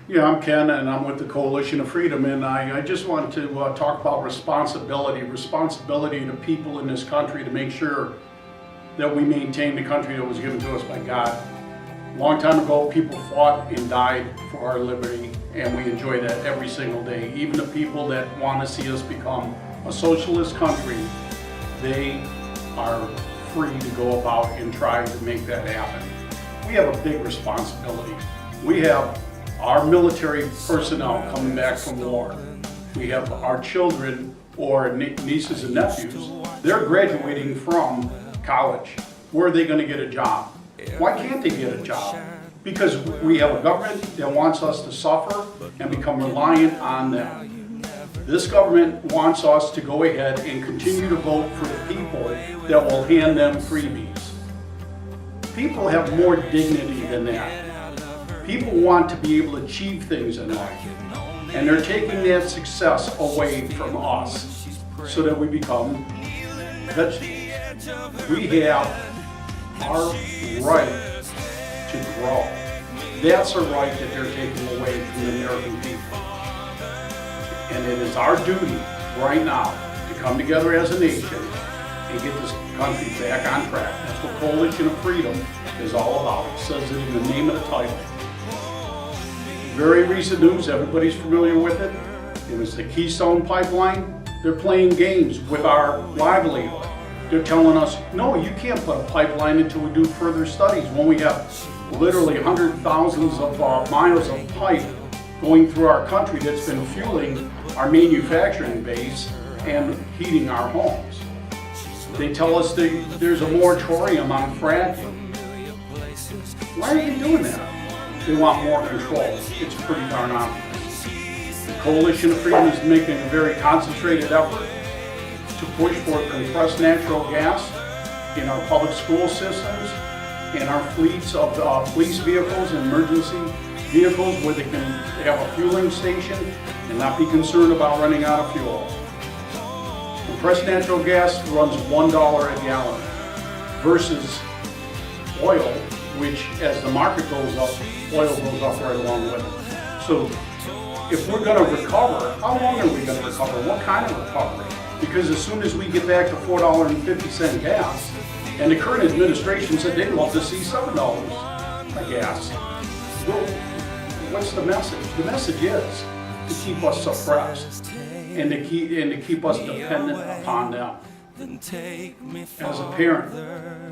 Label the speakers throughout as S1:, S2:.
S1: Yeah, I'm Ken, and I'm with the Coalition of Freedom, and I just want to talk about responsibility to people in this country to make sure that we maintain the country that was given to us by God. A long time ago, people fought and died for our liberty, and we enjoy that every single day. Even the people that want to see us become a socialist country, they are free to go about and try to make that happen. We have a big responsibility. We have our military personnel coming back from war. We have our children or nieces and nephews. They're graduating from college. Where are they going to get a job? Why can't they get a job? Because we have a government that wants us to suffer and become reliant on them. This government wants us to go ahead and continue to vote for the people that will hand them freebies. People have more dignity than that. People want to be able to achieve things in life, and they're taking that success away from us so that we become vegetables. We have our right to grow. That's a right that they're taking away from the American people. And it is our duty right now to come together as a nation and get this country back on track. That's what Coalition of Freedom is all about. It says it in the name of the title. Very recent news, everybody's familiar with it. It was the Keystone Pipeline. They're playing games with our livelihood. They're telling us, no, you can't put a pipeline until we do further studies, when we have literally hundreds of thousands of miles of pipe going through our country that's been fueling our manufacturing base and heating our homes. They tell us there's a moratorium on fracking. Why are you doing that? They want more control. It's pretty darn obvious. The Coalition of Freedom is making a very concentrated effort to push for compressed natural gas in our public school systems, in our fleets of police vehicles and emergency vehicles where they can have a fueling station and not be concerned about running out of fuel. Compressed natural gas runs $1 a gallon versus oil, which as the market goes up, oil goes up right along with it. So if we're going to recover, how long are we going to recover? What kind of recovery? Because as soon as we get back to $4.50 gas, and the current administration said they'd love to see $7 a gas. Well, what's the message? The message is to keep us suppressed and to keep us dependent upon them. As a parent,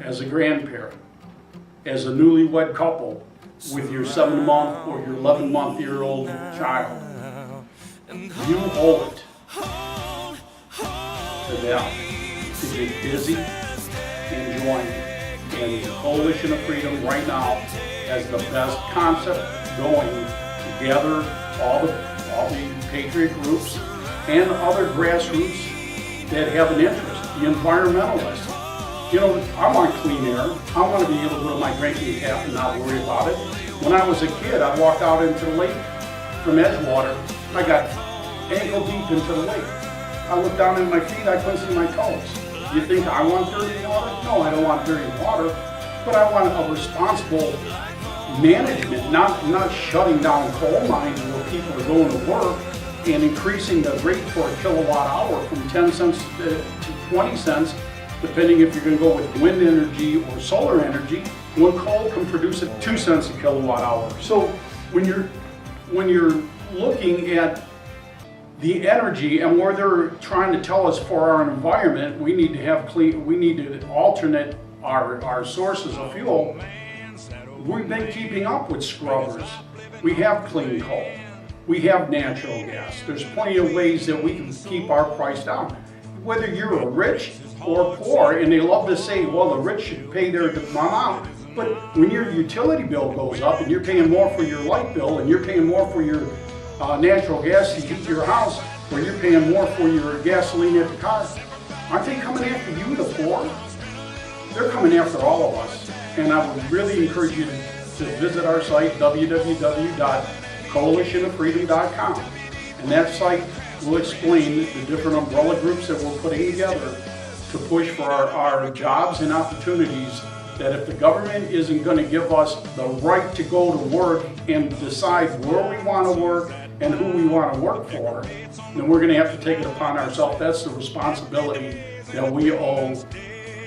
S1: as a grandparent, as a newlywed couple with your 7-month or your 11-month-year-old child, you owe it to them to get busy and join. And the Coalition of Freedom right now has the best concept going to gather all the patriot groups and other grassroots that have an interest, the environmentalists. You know, I want clean air. I want to be able to go to my drinking tap and not worry about it. When I was a kid, I walked out into the lake from Edgewater. I got ankle deep into the lake. I looked down at my feet, I couldn't see my toes. You think I want dirty water? No, I don't want dirty water, but I want a responsible management, not shutting down coal mines where people are going to work and increasing the rate for a kilowatt hour from 10 cents to 20 cents, depending if you're going to go with wind energy or solar energy, when coal can produce at 2 cents a kilowatt hour. So when you're looking at the energy and where they're trying to tell us for our environment, we need to have clean, we need to alternate our sources of fuel. We've been keeping up with scrubbers. We have clean coal. We have natural gas. There's plenty of ways that we can keep our price down. Whether you're rich or poor, and they love to say, well, the rich should pay their amount, but when your utility bill goes up and you're paying more for your light bill and you're paying more for your natural gas to heat your house, or you're paying more for your gasoline at the car, aren't they coming after you, the poor? They're coming after all of us. And I would really encourage you to visit our site, www.coalitionoffreedom.com. And that site will explain the different umbrella groups that we're putting together to push for our jobs and opportunities that if the government isn't going to give us the right to go to work and decide where we want to work and who we want to work for, then we're going to have to take it upon ourselves. That's the responsibility that we owe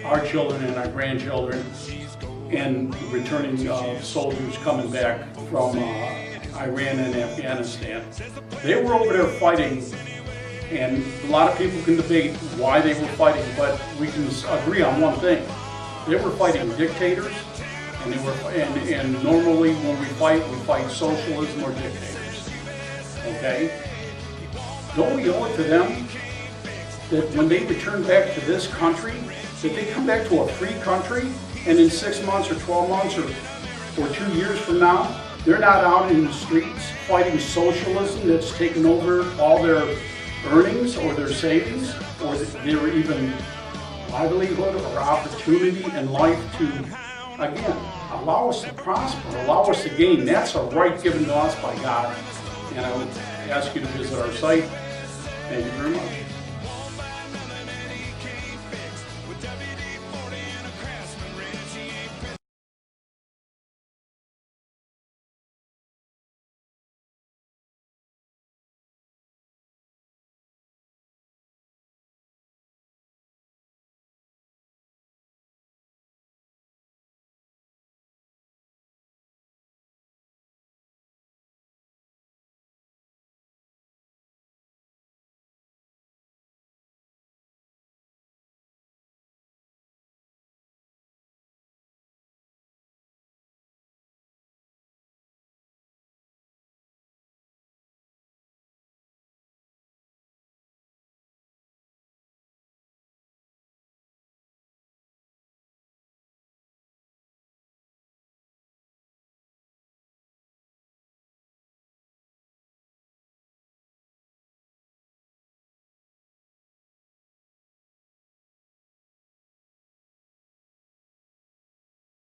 S1: our children and our grandchildren and returning soldiers coming back from Iran and Afghanistan. They were over there fighting, and a lot of people can debate why they were fighting, but we can agree on one thing. They were fighting dictators, and normally when we fight socialism or dictators. Okay? Don't we owe it to them that when they return back to this country, that they come back to a free country, and in 6 months or 12 months or 2 years from now, they're not out in the streets fighting socialism that's taken over all their earnings or their savings or their even livelihood or opportunity in life to, again, allow us to prosper, allow us to gain. That's a right given to us by God. And I would ask you to visit our site. Thank you very much.